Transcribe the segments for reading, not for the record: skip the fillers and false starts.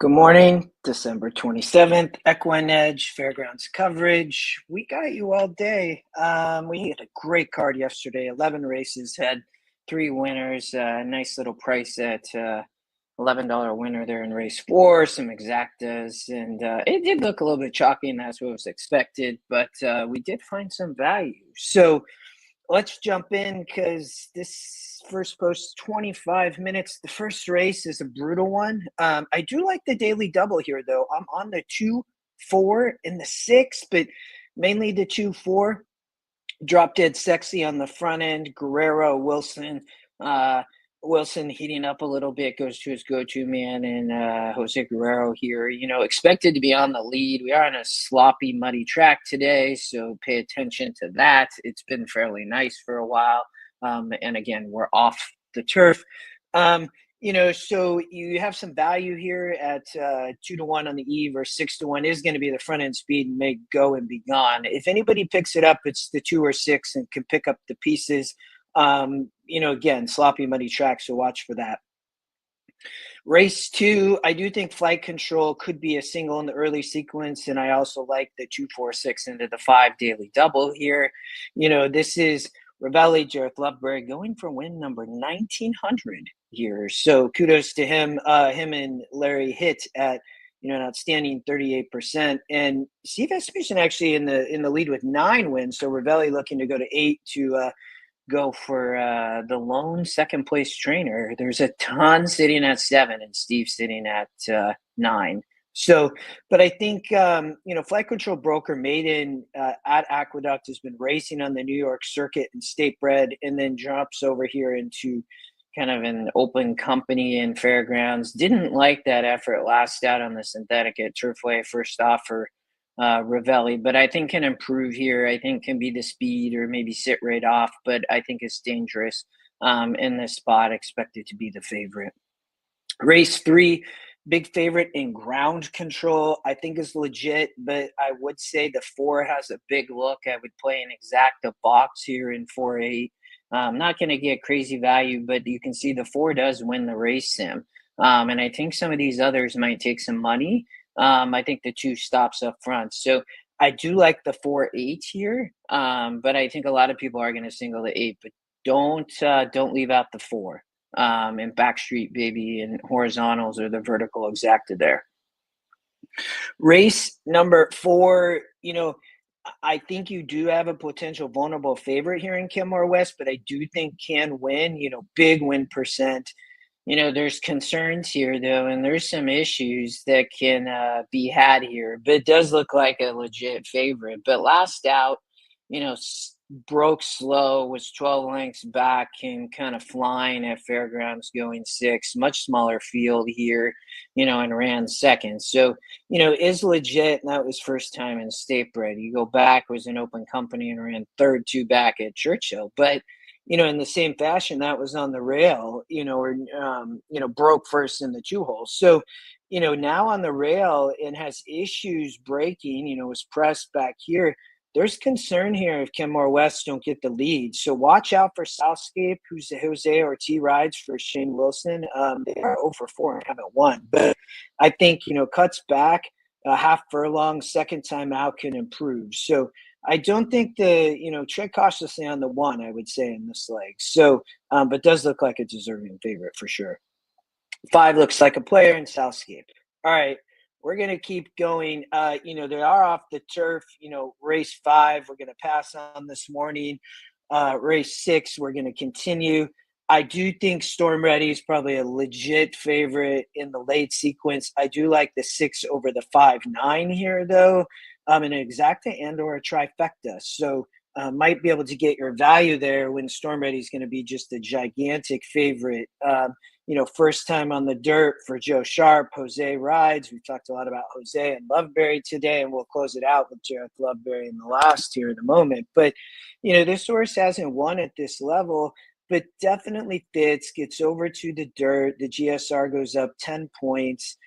Good morning, December 27th, EquinEdge Fairgrounds coverage. We got you all day. We had a great card yesterday, 11 races, had 3 winners, nice little price at $11 winner there in race 4, some exactas, and it did look a little bit chalky, and that's what was expected, but we did find some value. So let's jump in because this first post 25 minutes. The first race is a brutal one. I do like the daily double here, though. I'm on the 2, 4, and the 6, but mainly the 2, 4. Drop dead sexy on the front end. Guerrero, Wilson. Wilson heating up a little bit, goes to his go-to man, and Jose Guerrero here, expected to be on the lead. We are on a sloppy, muddy track today, so pay attention to that. It's been fairly nice for a while. And again, we're off the turf. So you have some value here at 2-1 on the eve, or 6-1 is going to be the front end speed and may go and be gone. If anybody picks it up, it's the 2 or 6 and can pick up the pieces. Again, sloppy, muddy track, so watch for that. Race 2, I do think Flight Control could be a single in the early sequence, and I also like the 2, 4, 6 into the 5 daily double here. This is Ravelli, Jareth Loveberry going for win number 1900 here. So kudos to him. Him and Larry hit at an outstanding 38%. And Steve Esposito actually in the lead with 9 wins. So Ravelli looking to go to 8 to go for the lone second place trainer. There's a ton sitting at 7 and Steve sitting at 9. So, but I think, Flight Control Broker Maiden at Aqueduct has been racing on the New York circuit and state bred, and then jumps over here into kind of an open company in Fairgrounds. Didn't like that effort last out on the synthetic at Turfway, first off for Ravelli, but I think can improve here. I think can be the speed or maybe sit right off, but I think it's dangerous in this spot, expected to be the favorite. Race 3, big favorite in Ground Control, I think is legit, but I would say the 4 has a big look. I would play an exacta box here in 4-8. I'm not going to get crazy value, but you can see the 4 does win the race sim. And I think some of these others might take some money. I think the 2 stops up front. So I do like the 4-8 here, but I think a lot of people are going to single the 8, but don't leave out the 4. And Backstreet Baby and horizontals or the vertical exacta there. Race number 4, I think you do have a potential vulnerable favorite here in Kenmore West, but I do think can win, big win percent. There's concerns here, though, and there's some issues that can be had here, but it does look like a legit favorite. But last out, broke slow, was 12 lengths back and kind of flying at Fairgrounds going 6, much smaller field here, and ran second. So, is legit, and that was first time in state bred. You go back, was an open company and ran third 2 back at Churchill. But, in the same fashion, that was on the rail, or, broke first in the 2 holes. So, now on the rail and has issues breaking, was pressed back here. There's concern here if Kenmore West don't get the lead. So watch out for Southscape, who's the Jose Ortiz rides for Shane Wilson. They are over 4 and haven't won. But I think, cuts back a half furlong, second time out can improve. So I don't think tread cautiously on the 1, I would say, in this leg. So, but does look like a deserving favorite for sure. 5 looks like a player in Southscape. All right. We're going to keep going. They are off the turf. Race 5, we're going to pass on this morning. Race 6, we're going to continue. I do think Storm Ready is probably a legit favorite in the late sequence. I do like the 6 over the 5-9 here, though, an exacta and or a trifecta. So might be able to get your value there when Storm Ready is going to be just a gigantic favorite. First time on the dirt for Joe Sharp. Jose rides. We've talked a lot about Jose and Loveberry today, and we'll close it out with Jareth Loveberry in the last here in a moment. But, this horse hasn't won at this level, but definitely fits, gets over to the dirt. The GSR goes up 10 points,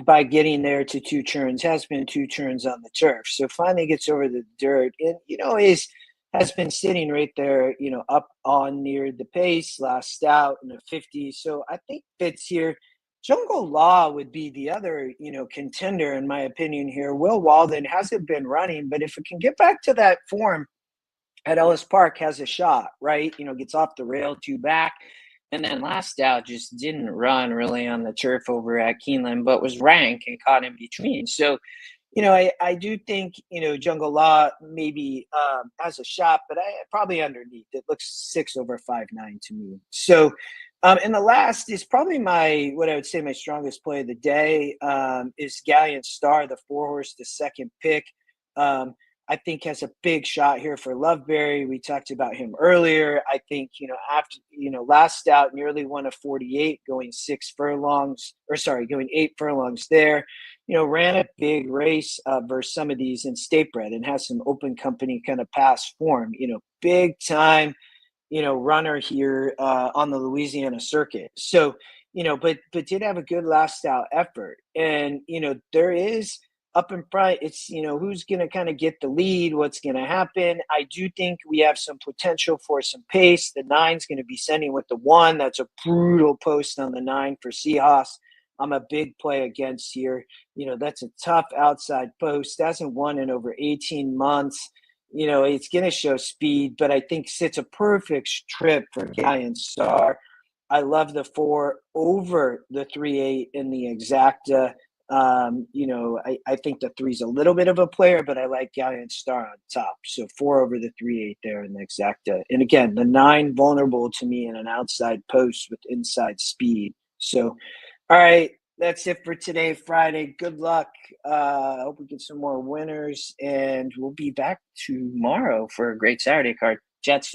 by getting there to 2 turns, has been 2 turns on the turf. So finally gets over the dirt and, has been sitting right there, up on near the pace, last out in the 50. So I think fits here Jungle Law would be the other, contender in my opinion here. Will Walden hasn't been running, but if it can get back to that form at Ellis Park, has a shot, right? Gets off the rail, two back, and then last out just didn't run really on the turf over at Keeneland, but was ranked and caught in between. So, I do think, Jungle Law maybe has a shot, but I probably underneath. It looks 6/5.9 to me. So, and the last is probably what I would say my strongest play of the day is Galleon Star, the 4 horse, the second pick. I think has a big shot here for Loveberry. We talked about him earlier. I think, after, last out nearly won a 48, going 8 furlongs there. Ran a big race versus some of these in Statebred and has some open company kind of past form, big time, runner here on the Louisiana circuit. So, but did have a good last out effort. And, there is up in front, it's, who's going to kind of get the lead, what's going to happen. I do think we have some potential for some pace. The 9's going to be sending with the 1. That's a brutal post on the 9 for Seahawks. I'm a big play against here. That's a tough outside post. Hasn't won in over 18 months. It's going to show speed, but I think sits a perfect trip for Galleon Star. I love the 4 over the 3/8 in the exacta. I think the 3's a little bit of a player, but I like Galleon Star on top. So 4 over the 3/8 there in the exacta. And again, the 9 vulnerable to me in an outside post with inside speed. So, all right, that's it for today, Friday. Good luck. I hope we get some more winners, and we'll be back tomorrow for a great Saturday card. Chat soon.